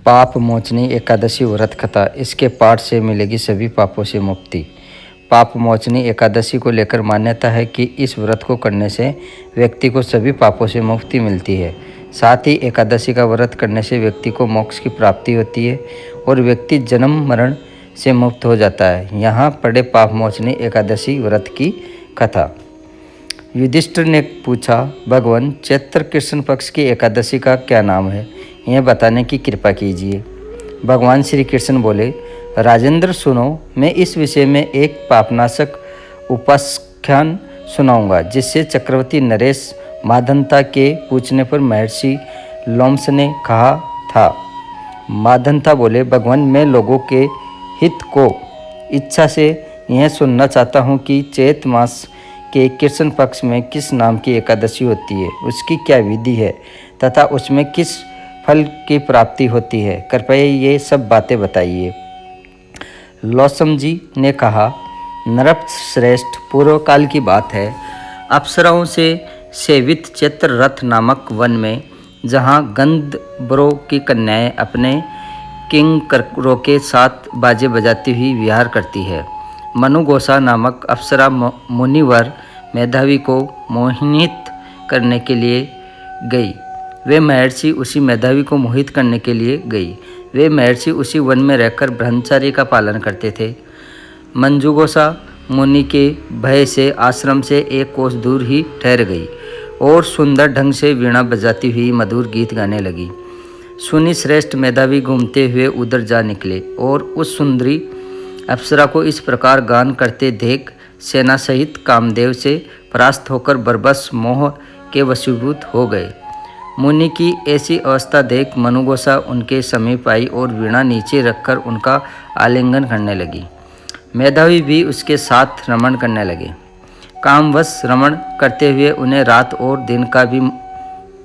पाप मोचनी एकादशी व्रत कथा। इसके पाठ से मिलेगी सभी पापों से मुक्ति। पाप मोचनी एकादशी को लेकर मान्यता है कि इस व्रत को करने से व्यक्ति को सभी पापों से मुक्ति मिलती है। साथ ही एकादशी का व्रत करने से व्यक्ति को मोक्ष की प्राप्ति होती है और व्यक्ति जन्म मरण से मुक्त हो जाता है। यहाँ पढ़े पाप मोचनी एकादशी व्रत की कथा। युधिष्ठिर ने पूछा, भगवान चैत्र कृष्ण पक्ष की एकादशी का क्या नाम है, यह बताने की कृपा कीजिए। भगवान श्री कृष्ण बोले, राजेंद्र सुनो, मैं इस विषय में एक पापनाशक उपाख्यान सुनाऊंगा जिससे चक्रवर्ती नरेश माधनता के पूछने पर महर्षि लोमस ने कहा था। माधनता बोले, भगवान मैं लोगों के हित को इच्छा से यह सुनना चाहता हूँ कि चैत मास के कृष्ण पक्ष में किस नाम की एकादशी होती है, उसकी क्या विधि है तथा उसमें किस फल की प्राप्ति होती है। कृपया ये सब बातें बताइए। लौसम जी ने कहा, नरप श्रेष्ठ, पूर्व काल की बात है। अप्सराओं से सेवित चैत्र रथ नामक वन में, जहाँ गंधर्वों की कन्याएं अपने किंकरों के साथ बाजे बजाती हुई विहार करती है, मनुगोसा नामक अप्सरा मुनिवर मेधावी को मोहित करने के लिए गई। वे महर्षि उसी मेधावी को मोहित करने के लिए गई। वे महर्षि उसी वन में रहकर ब्रह्मचर्य का पालन करते थे। मंजुगोसा मुनि के भय से आश्रम से एक कोस दूर ही ठहर गई और सुंदर ढंग से वीणा बजाती हुई मधुर गीत गाने लगी। सुनी श्रेष्ठ मेधावी घूमते हुए उधर जा निकले और उस सुंदरी अप्सरा को इस प्रकार गान करते देख सेना सहित कामदेव से परास्त होकर बरबस मोह के वशीभूत हो गए। मुनि की ऐसी अवस्था देख मनुगोसा उनके समीप आई और वीणा नीचे रखकर उनका आलिंगन करने लगी। मेधावी भी उसके साथ रमण करने लगे। कामवश रमण करते हुए उन्हें रात और दिन का भी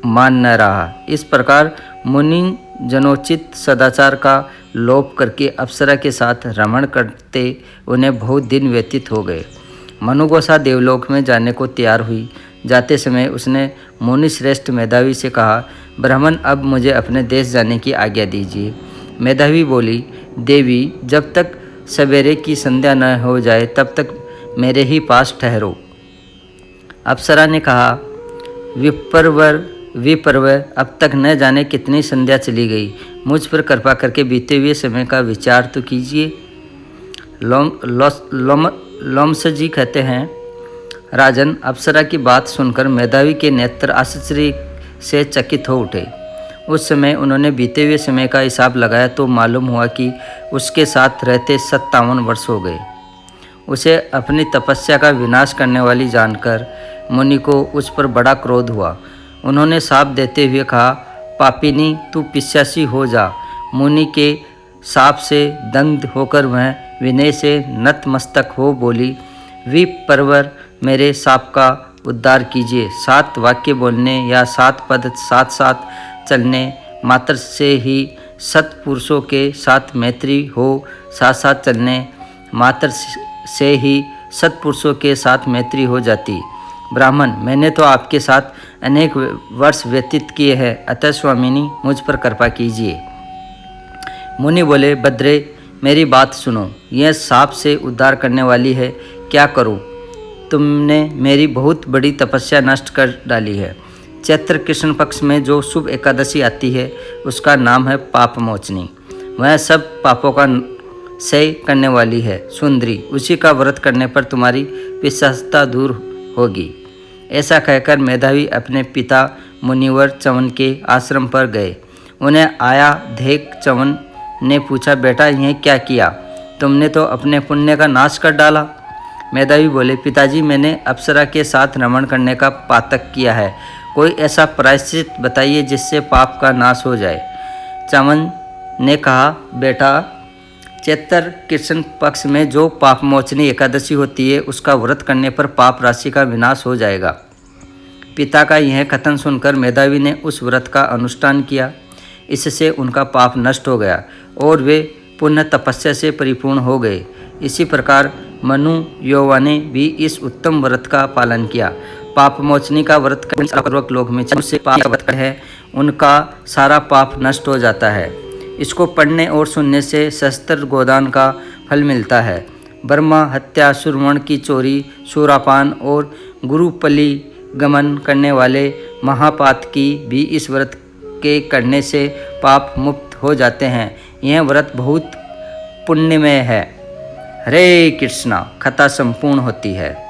मान न रहा। इस प्रकार मुनि जनोचित सदाचार का लोप करके अप्सरा के साथ रमण करते उन्हें बहुत दिन व्यतीत हो गए। मनुगोसा देवलोक में जाने को तैयार हुई। जाते समय उसने मुनि श्रेष्ठ मेधावी से कहा, ब्राह्मण अब मुझे अपने देश जाने की आज्ञा दीजिए। मेधावी बोली, देवी जब तक सवेरे की संध्या न हो जाए तब तक मेरे ही पास ठहरो। अप्सरा ने कहा, विप्रवर अब तक न जाने कितनी संध्या चली गई, मुझ पर कृपा करके बीते हुए समय का विचार तो कीजिए। लोमस जी कहते हैं, राजन, अप्सरा की बात सुनकर मेधावी के नेत्र आश्चर्य से चकित हो उठे। उस समय उन्होंने बीते हुए समय का हिसाब लगाया तो मालूम हुआ कि उसके साथ रहते 57 वर्ष हो गए। उसे अपनी तपस्या का विनाश करने वाली जानकर मुनि को उस पर बड़ा क्रोध हुआ। उन्होंने शाप देते हुए कहा, पापिनी तू पिशाची हो जा। मुनि के शाप से दंग होकर वह विनय से नतमस्तक हो बोली, विप्रवर मेरे शाप का उद्धार कीजिए। 7 वाक्य बोलने या 7 पद साथ साथ चलने मात्र से ही सत्पुरुषों के साथ मैत्री हो, साथ साथ चलने मात्र से ही सत्पुरुषों के साथ मैत्री हो जाती। ब्राह्मण, मैंने तो आपके साथ अनेक वर्ष व्यतीत किए हैं, अतः स्वामिनी मुझ पर कृपा कीजिए। मुनि बोले, भद्रे मेरी बात सुनो, यह शाप से उद्धार करने वाली है, क्या करूं? तुमने मेरी बहुत बड़ी तपस्या नष्ट कर डाली है। चैत्र कृष्ण पक्ष में जो शुभ एकादशी आती है उसका नाम है पाप मोचनी। वह सब पापों का क्षय करने वाली है। सुंदरी, उसी का व्रत करने पर तुम्हारी पिशाचता दूर होगी। ऐसा कहकर मेधावी अपने पिता मुनिवर च्यवन के आश्रम पर गए। उन्हें आया देख च्यवन ने पूछा, बेटा यह क्या किया? तुमने तो अपने पुण्य का नाश कर डाला। मेधावी बोले, पिताजी मैंने अप्सरा के साथ रमण करने का पातक किया है, कोई ऐसा प्रायश्चित बताइए जिससे पाप का नाश हो जाए। च्यवन ने कहा, बेटा चैत्र कृष्ण पक्ष में जो पाप मोचनी एकादशी होती है उसका व्रत करने पर पाप राशि का विनाश हो जाएगा। पिता का यह कथन सुनकर मेधावी ने उस व्रत का अनुष्ठान किया। इससे उनका पाप नष्ट हो गया और वे पुण्य तपस्या से परिपूर्ण हो गए। इसी प्रकार मनु यौवा ने भी इस उत्तम व्रत का पालन किया। पाप मोचनी का व्रत पूर्वक लोक में जिससे पाप व्रत है उनका सारा पाप नष्ट हो जाता है। इसको पढ़ने और सुनने से शस्त्र गोदान का फल मिलता है। ब्रह्मा हत्या, सुरवण की चोरी, सूरापान और गुरुपली गमन करने वाले महापातकी भी इस व्रत के करने से पाप मुक्त हो जाते हैं। यह व्रत बहुत पुण्यमय है। हरे कृष्णा। कथा संपूर्ण होती है।